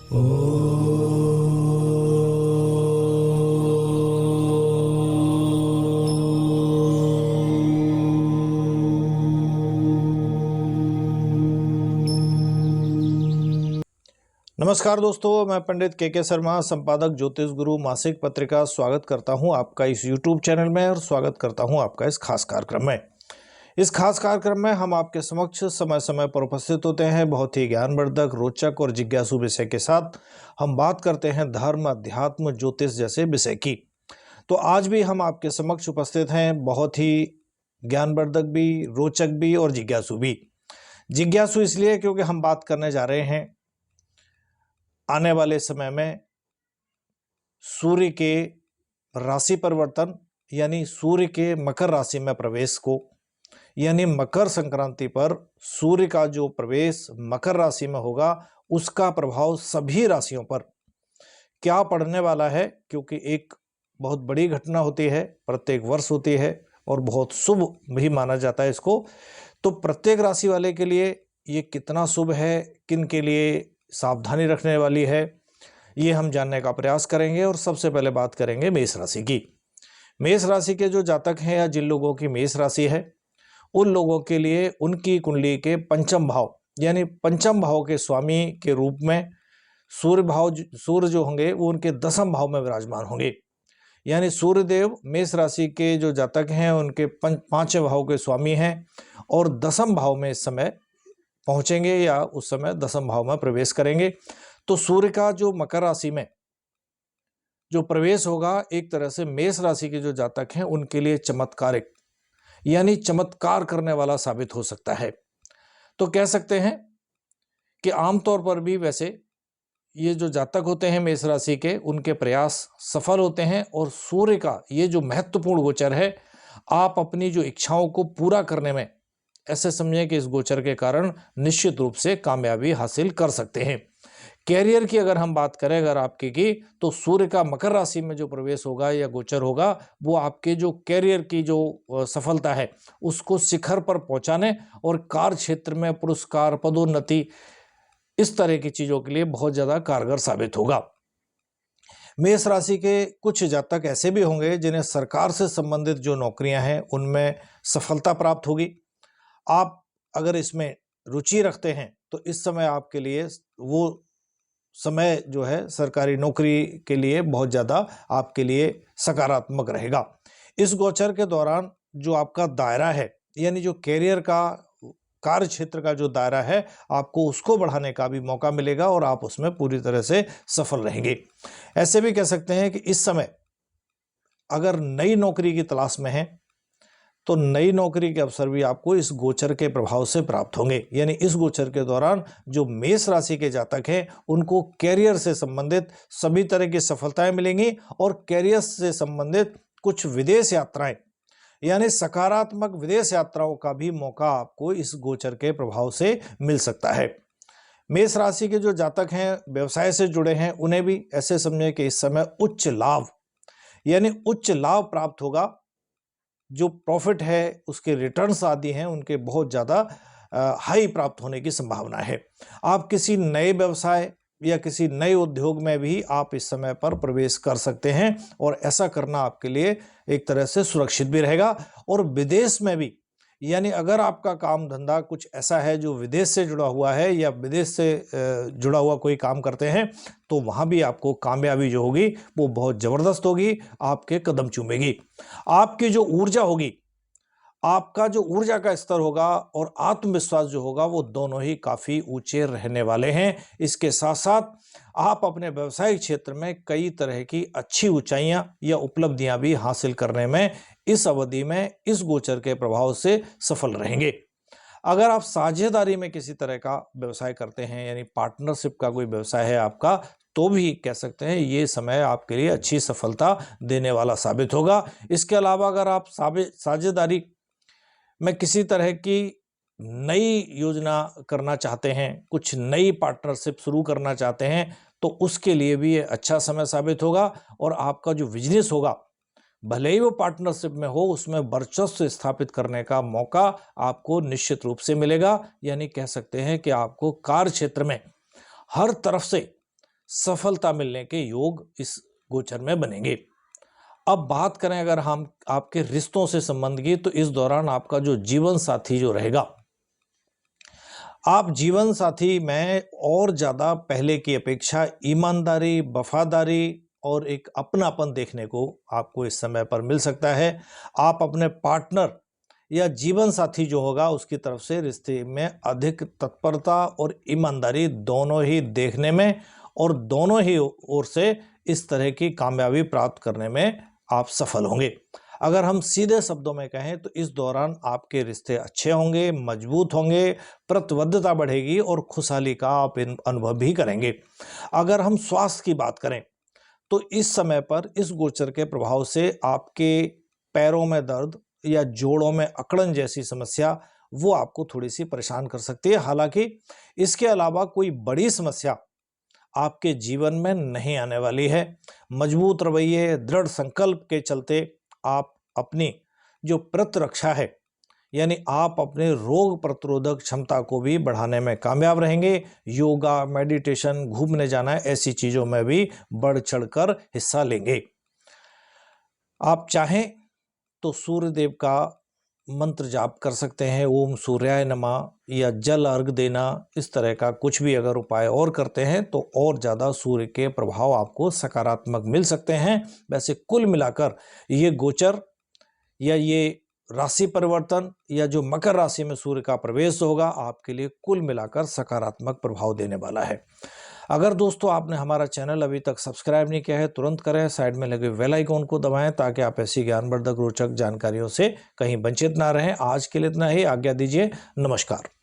नमस्कार दोस्तों, मैं पंडित के शर्मा, संपादक ज्योतिष गुरु मासिक पत्रिका स्वागत करता हूं आपका इस YouTube चैनल में और स्वागत करता हूं आपका इस खास कार्यक्रम में। इस खास कार्यक्रम में हम आपके समक्ष समय समय पर उपस्थित होते हैं। बहुत ही ज्ञानवर्धक, रोचक और जिज्ञासु विषय के साथ हम बात करते हैं धर्म, अध्यात्म, ज्योतिष जैसे विषय की। तो आज भी हम आपके समक्ष उपस्थित हैं, बहुत ही ज्ञानवर्धक भी, रोचक भी और जिज्ञासु भी। जिज्ञासु इसलिए क्योंकि हम बात करने जा रहे हैं आने वाले समय में सूर्य के राशि परिवर्तन यानी सूर्य के मकर राशि में प्रवेश को, यानी मकर संक्रांति पर सूर्य का जो प्रवेश मकर राशि में होगा उसका प्रभाव सभी राशियों पर क्या पड़ने वाला है। क्योंकि एक बहुत बड़ी घटना होती है, प्रत्येक वर्ष होती है और बहुत शुभ भी माना जाता है इसको। तो प्रत्येक राशि वाले के लिए ये कितना शुभ है, किन के लिए सावधानी रखने वाली है, ये हम जानने का प्रयास करेंगे। और सबसे पहले बात करेंगे मेष राशि की। मेष राशि के जो जातक हैं या जिन लोगों की मेष राशि है उन लोगों के लिए उनकी कुंडली के पंचम भाव यानी पंचम भाव के स्वामी के रूप में सूर्य जो होंगे वो उनके दसम भाव में विराजमान होंगे। यानी सूर्यदेव मेष राशि के जो जातक हैं उनके पांचवें भाव के स्वामी हैं और दसम भाव में इस समय पहुंचेंगे या उस समय दसम भाव में प्रवेश करेंगे। तो सूर्य का जो मकर राशि में जो प्रवेश होगा एक तरह से मेष राशि के जो जातक हैं उनके लिए चमत्कारिक यानी चमत्कार करने वाला साबित हो सकता है। तो कह सकते हैं कि आमतौर पर भी वैसे ये जो जातक होते हैं मेष राशि के उनके प्रयास सफल होते हैं और सूर्य का ये जो महत्वपूर्ण गोचर है आप अपनी जो इच्छाओं को पूरा करने में ऐसे समझें कि इस गोचर के कारण निश्चित रूप से कामयाबी हासिल कर सकते हैं। कैरियर की अगर हम बात करें अगर आपकी की तो सूर्य का मकर राशि में जो प्रवेश होगा या गोचर होगा वो आपके जो कैरियर की जो सफलता है उसको शिखर पर पहुंचाने और कार्य क्षेत्र में पुरस्कार, पदोन्नति, इस तरह की चीजों के लिए बहुत ज्यादा कारगर साबित होगा। मेष राशि के कुछ जातक ऐसे भी होंगे जिन्हें सरकार से संबंधित जो नौकरियां हैं उनमें सफलता प्राप्त होगी। आप अगर इसमें रुचि रखते हैं तो इस समय आपके लिए वो समय जो है सरकारी नौकरी के लिए बहुत ज़्यादा आपके लिए सकारात्मक रहेगा। इस गोचर के दौरान जो आपका दायरा है यानी जो कैरियर का कार्य क्षेत्र का जो दायरा है आपको उसको बढ़ाने का भी मौका मिलेगा और आप उसमें पूरी तरह से सफल रहेंगे। ऐसे भी कह सकते हैं कि इस समय अगर नई नौकरी की तलाश में है तो नई नौकरी के अवसर भी आपको इस गोचर के प्रभाव से प्राप्त होंगे। यानी इस गोचर के दौरान जो मेष राशि के जातक हैं उनको कैरियर से संबंधित सभी तरह की सफलताएं मिलेंगी और कैरियर से संबंधित कुछ विदेश यात्राएं यानी सकारात्मक विदेश यात्राओं का भी मौका आपको इस गोचर के प्रभाव से मिल सकता है। मेष राशि के जो जातक हैं व्यवसाय से जुड़े हैं उन्हें भी ऐसे समझे कि इस समय उच्च लाभ यानी उच्च लाभ प्राप्त होगा। जो प्रॉफिट है उसके रिटर्न्स आदि हैं उनके बहुत ज़्यादा हाई प्राप्त होने की संभावना है। आप किसी नए व्यवसाय या किसी नए उद्योग में भी आप इस समय पर प्रवेश कर सकते हैं और ऐसा करना आपके लिए एक तरह से सुरक्षित भी रहेगा। और विदेश में भी यानी अगर आपका काम धंधा कुछ ऐसा है जो विदेश से जुड़ा हुआ है या विदेश से जुड़ा हुआ कोई काम करते हैं तो वहाँ भी आपको कामयाबी जो होगी वो बहुत ज़बरदस्त होगी, आपके कदम चूमेगी। आपकी जो ऊर्जा होगी, आपका जो ऊर्जा का स्तर होगा और आत्मविश्वास जो होगा वो दोनों ही काफ़ी ऊंचे रहने वाले हैं। इसके साथ साथ आप अपने व्यवसायिक क्षेत्र में कई तरह की अच्छी ऊंचाइयां या उपलब्धियां भी हासिल करने में इस अवधि में इस गोचर के प्रभाव से सफल रहेंगे। अगर आप साझेदारी में किसी तरह का व्यवसाय करते हैं यानी पार्टनरशिप का कोई व्यवसाय है आपका तो भी कह सकते हैं ये समय आपके लिए अच्छी सफलता देने वाला साबित होगा। इसके अलावा अगर आप साझेदारी में किसी तरह की नई योजना करना चाहते हैं, कुछ नई पार्टनरशिप शुरू करना चाहते हैं तो उसके लिए भी ये अच्छा समय साबित होगा और आपका जो बिजनेस होगा भले ही वो पार्टनरशिप में हो उसमें वर्चस्व स्थापित करने का मौका आपको निश्चित रूप से मिलेगा। यानी कह सकते हैं कि आपको कार्य क्षेत्र में हर तरफ से सफलता मिलने के योग इस गोचर में बनेंगे। अब बात करें अगर हम आपके रिश्तों से संबंध की, तो इस दौरान आपका जो जीवन साथी जो रहेगा, आप जीवन साथी में और ज़्यादा पहले की अपेक्षा ईमानदारी, वफादारी और एक अपनापन देखने को आपको इस समय पर मिल सकता है। आप अपने पार्टनर या जीवन साथी जो होगा उसकी तरफ से रिश्ते में अधिक तत्परता और ईमानदारी दोनों ही देखने में और दोनों ही ओर से इस तरह की कामयाबी प्राप्त करने में आप सफल होंगे। अगर हम सीधे शब्दों में कहें तो इस दौरान आपके रिश्ते अच्छे होंगे, मजबूत होंगे, प्रतिबद्धता बढ़ेगी और खुशहाली का आप अनुभव भी करेंगे। अगर हम स्वास्थ्य की बात करें तो इस समय पर इस गोचर के प्रभाव से आपके पैरों में दर्द या जोड़ों में अकड़न जैसी समस्या वो आपको थोड़ी सी परेशान कर सकती है। हालांकि इसके अलावा कोई बड़ी समस्या आपके जीवन में नहीं आने वाली है। मजबूत रवैये, दृढ़ संकल्प के चलते आप अपनी जो प्रतिरक्षा है, यानी आप अपने रोग प्रतिरोधक क्षमता को भी बढ़ाने में कामयाब रहेंगे। योगा, मेडिटेशन, घूमने जाना, ऐसी चीजों में भी बढ़ चढ़कर हिस्सा लेंगे। आप चाहें तो सूर्य देव का मंत्र जाप कर सकते हैं, ओम सूर्याय नमः, या जल अर्घ देना, इस तरह का कुछ भी अगर उपाय और करते हैं तो और ज़्यादा सूर्य के प्रभाव आपको सकारात्मक मिल सकते हैं। वैसे कुल मिलाकर ये गोचर या ये राशि परिवर्तन या जो मकर राशि में सूर्य का प्रवेश होगा आपके लिए कुल मिलाकर सकारात्मक प्रभाव देने वाला है। अगर दोस्तों आपने हमारा चैनल अभी तक सब्सक्राइब नहीं किया है, तुरंत करें, साइड में लगे बेल आइकन को दबाएं ताकि आप ऐसी ज्ञानवर्धक रोचक जानकारियों से कहीं वंचित ना रहें। आज के लिए इतना ही, आज्ञा दीजिए, नमस्कार।